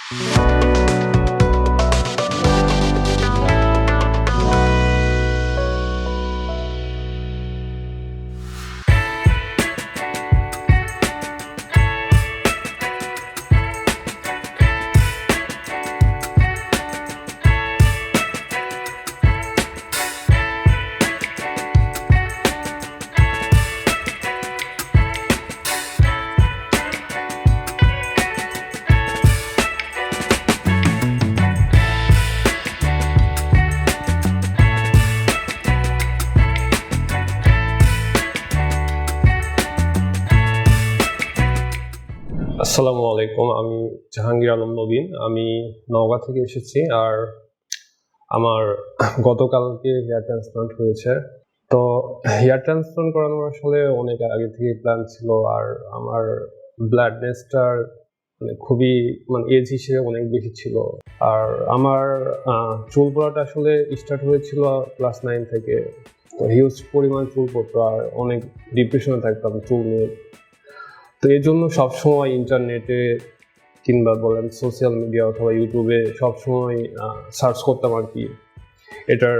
আসসালামু আলাইকুম, আমি জাহাঙ্গীর আলম নবীন। আমি নওগাঁ থেকে এসেছি। আর আমার গতকালকে হেয়ার ট্রান্সপ্লান্ট হয়েছে। তো হেয়ার ট্রান্সপ্লান্ট করানোর আসলে অনেক আগে থেকে প্ল্যান ছিল। আর আমার ব্লাডনেসটার খুবই এজ হিসেবে অনেক বেশি ছিল। আর আমার চুল পড়াটা আসলে স্টার্ট হয়েছিল ক্লাস 9 থেকে। তো হিউজ পরিমাণ চুল পড়তো আর অনেক ডিপ্রেশনে থাকতাম চুল নিয়ে। তো এই জন্য সবসময় ইন্টারনেটে কিংবা বলেন সোশ্যাল মিডিয়া অথবা ইউটিউবে সবসময় সার্চ করতাম আর কি এটার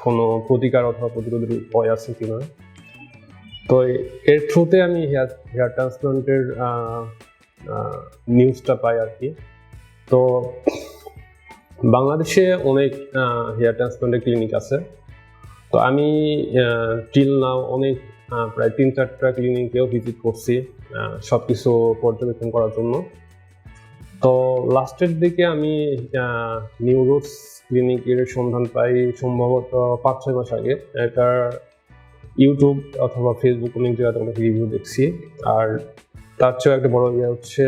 কোনো প্রতিকার অথবা প্রতিরোধের উপায় আছে কিনা। তো এর থ্রুতে আমি হেয়ার ট্রান্সপ্লান্টের নিউজটা পাই আর কি। তো বাংলাদেশে অনেক হেয়ার ট্রান্সপ্লান্টের ক্লিনিক আছে। তো আমি টিল নাও অনেক প্রায় 3-4টা ক্লিনিকেও ভিজিট করছি সবকিছু পর্যবেক্ষণ করার জন্য। তো লাস্টের দিকে আমি নিউ রুটস ক্লিনিকের সন্ধান পাই সম্ভবত 5-6 মাস আগে। এটার ইউটিউব অথবা ফেসবুক অনেক জায়গাতে অনেক রিভিউ দেখছি। আর তার চেয়েও একটা বড় ইয়ে হচ্ছে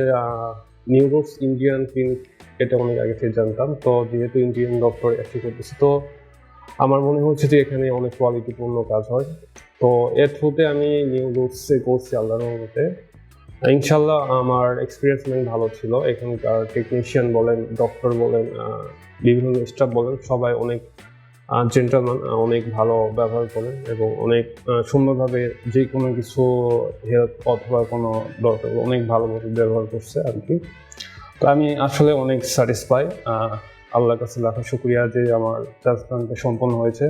নিউ রুটস ইন্ডিয়ান ক্লিনিক, এটা অনেক আগে থেকে জানতাম। তো যেহেতু ইন্ডিয়ান ডক্টর অ্যাক্টিভ করতেছে, তো আমার মনে হচ্ছে যে এখানে অনেক কোয়ালিটিপূর্ণ কাজ হয়। তো এর থ্রুতে আমি নিউ রুটসে করছি আল্লাহর রহমতে। ইনশাল্লাহ আমার এক্সপিরিয়েন্স অনেক ভালো ছিল। এখানকার টেকনিশিয়ান বলেন, ডক্টর বলেন, বিভিন্ন স্টাফ বলেন, সবাই অনেক জেন্টলম্যান, অনেক ভালো ব্যবহার করেন এবং অনেক সুন্দরভাবে যে কোনো কিছু হেল্প অথবা কোনো দরকার অনেক ভালোভাবে ব্যবহার করছে আর কি। তো আমি আসলে অনেক স্যাটিসফাই। আল্লাহর কাছে লাখো শুকরিয়া যে আমার ট্রান্সপ্লান্টটা সম্পন্ন হয়েছে।